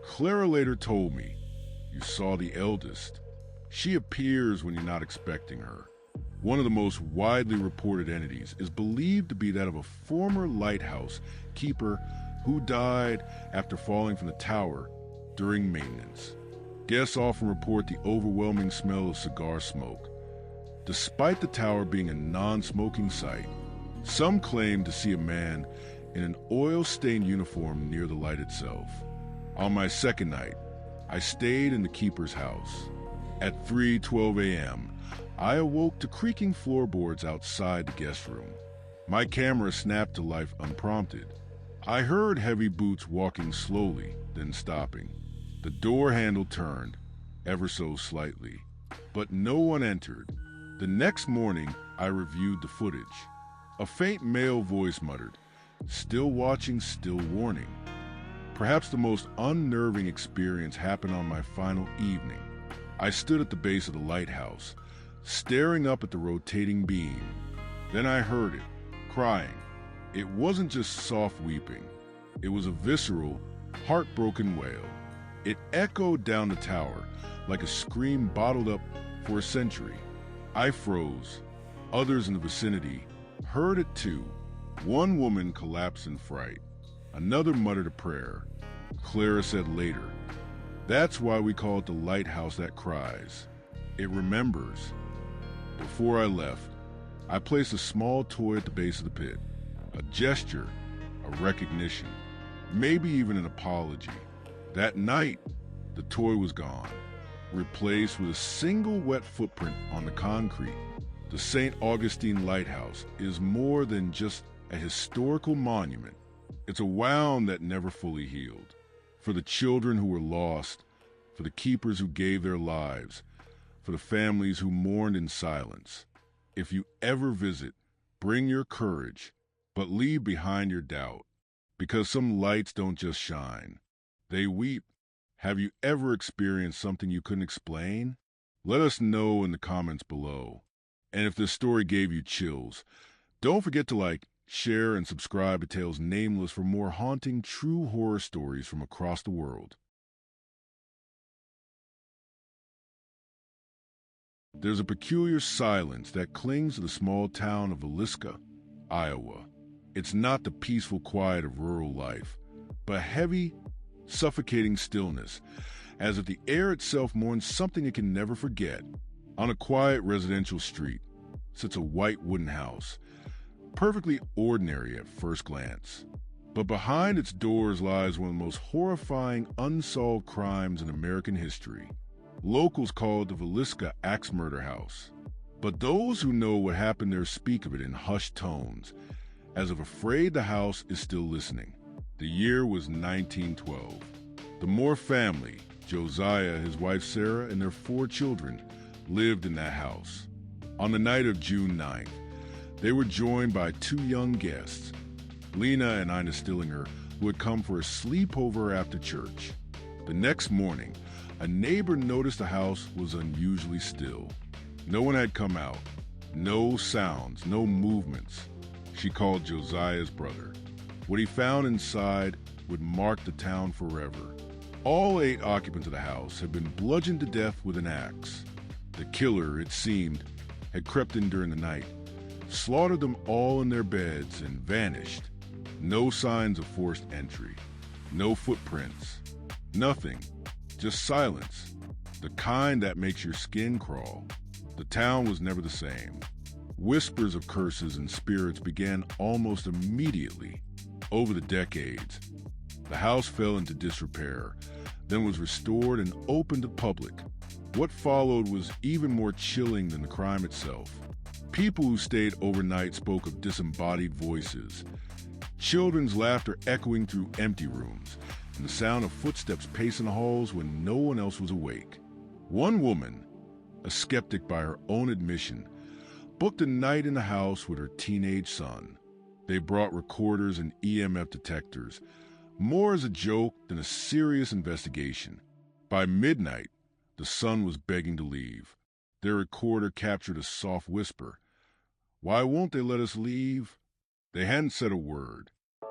Clara later told me, "You saw the eldest. She appears when you're not expecting her." One of the most widely reported entities is believed to be that of a former lighthouse keeper who died after falling from the tower during maintenance. Guests often report the overwhelming smell of cigar smoke. Despite the tower being a non-smoking site, some claim to see a man in an oil-stained uniform near the light itself. On my second night, I stayed in the keeper's house. At 3:12 a.m., I awoke to creaking floorboards outside the guest room. My camera snapped to life unprompted. I heard heavy boots walking slowly, then stopping. The door handle turned, ever so slightly, but no one entered. The next morning, I reviewed the footage. A faint male voice muttered, "Still watching, still warning." Perhaps the most unnerving experience happened on my final evening. I stood at the base of the lighthouse, staring up at the rotating beam. Then I heard it, crying. It wasn't just soft weeping. It was a visceral, heartbroken wail. It echoed down the tower like a scream bottled up for a century. I froze. Others in the vicinity heard it too. One woman collapsed in fright. Another muttered a prayer. Clara said later, "That's why we call it the lighthouse that cries. It remembers." Before I left, I placed a small toy at the base of the pit. A gesture, a recognition, maybe even an apology. That night, the toy was gone, replaced with a single wet footprint on the concrete. The St. Augustine Lighthouse is more than just a historical monument. It's a wound that never fully healed. For the children who were lost, for the keepers who gave their lives, for the families who mourned in silence. If you ever visit, bring your courage, but leave behind your doubt, because some lights don't just shine. They weep. Have you ever experienced something you couldn't explain? Let us know in the comments below. And if this story gave you chills, don't forget to like, share, and subscribe to Tales Nameless for more haunting, true horror stories from across the world. There's a peculiar silence that clings to the small town of Villisca, Iowa. It's not the peaceful quiet of rural life, but heavy, suffocating stillness, as if the air itself mourns something it can never forget. On a quiet residential street sits a white wooden house, perfectly ordinary at first glance. But behind its doors lies one of the most horrifying unsolved crimes in American history. Locals call it the Villisca Axe Murder House. But those who know what happened there speak of it in hushed tones, as if afraid the house is still listening. The year was 1912. The Moore family, Josiah, his wife Sarah, and their 4 children, lived in that house. On the night of June 9th, they were joined by 2 young guests, Lena and Ina Stillinger, who had come for a sleepover after church. The next morning, a neighbor noticed the house was unusually still. No one had come out. No sounds, no movements. She called Josiah's brother. What he found inside would mark the town forever. All 8 occupants of the house had been bludgeoned to death with an axe. The killer, it seemed, had crept in during the night, slaughtered them all in their beds, and vanished. No signs of forced entry. No footprints. Nothing. Just silence. The kind that makes your skin crawl. The town was never the same. Whispers of curses and spirits began almost immediately. Over the decades, the house fell into disrepair, then was restored and opened to the public. What followed was even more chilling than the crime itself. People who stayed overnight spoke of disembodied voices, children's laughter echoing through empty rooms, and the sound of footsteps pacing the halls when no one else was awake. One woman, a skeptic by her own admission, booked a night in the house with her teenage son. They brought recorders and EMF detectors, more as a joke than a serious investigation. By midnight, the son was begging to leave. Their recorder captured a soft whisper. "Why won't they let us leave?" They hadn't said a word.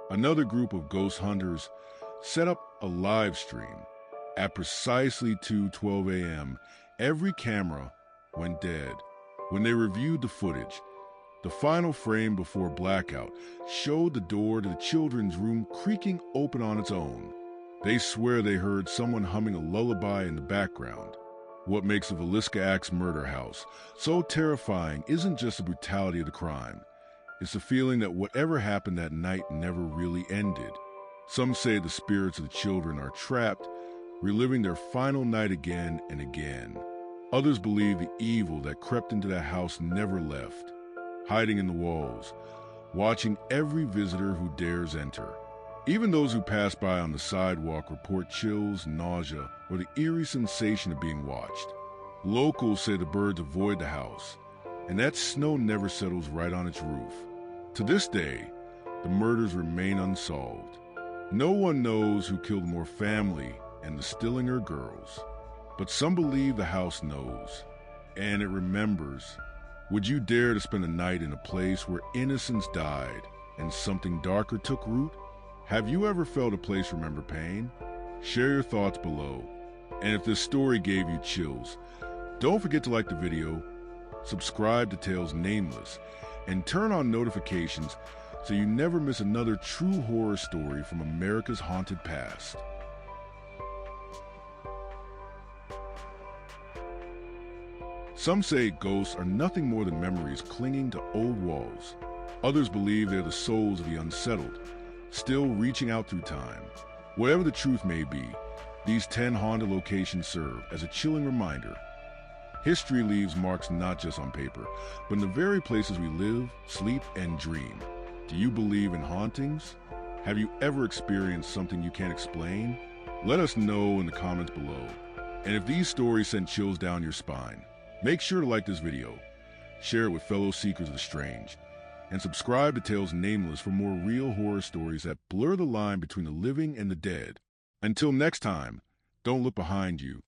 Another group of ghost hunters set up a live stream. At precisely 2:12 a.m., every camera went dead. When they reviewed the footage, the final frame before blackout showed the door to the children's room creaking open on its own. They swear they heard someone humming a lullaby in the background. What makes the Villisca Axe Murder House so terrifying isn't just the brutality of the crime. It's the feeling that whatever happened that night never really ended. Some say the spirits of the children are trapped, reliving their final night again and again. Others believe the evil that crept into that house never left, hiding in the walls, watching every visitor who dares enter. Even those who pass by on the sidewalk report chills, nausea, or the eerie sensation of being watched. Locals say the birds avoid the house, and that snow never settles right on its roof. To this day, the murders remain unsolved. No one knows who killed more family and the Stillinger girls, but some believe the house knows, and it remembers. Would you dare to spend a night in a place where innocence died and something darker took root? Have you ever felt a place remember pain? Share your thoughts below. And if this story gave you chills, don't forget to like the video, subscribe to Tales Nameless, and turn on notifications so you never miss another true horror story from America's haunted past. Some say ghosts are nothing more than memories clinging to old walls. Others believe they're the souls of the unsettled, still reaching out through time. Whatever the truth may be, these 10 haunted locations serve as a chilling reminder. History leaves marks not just on paper, but in the very places we live, sleep, and dream. Do you believe in hauntings? Have you ever experienced something you can't explain? Let us know in the comments below. And if these stories send chills down your spine, make sure to like this video, share it with fellow seekers of the strange, and subscribe to Tales Nameless for more real horror stories that blur the line between the living and the dead. Until next time, don't look behind you.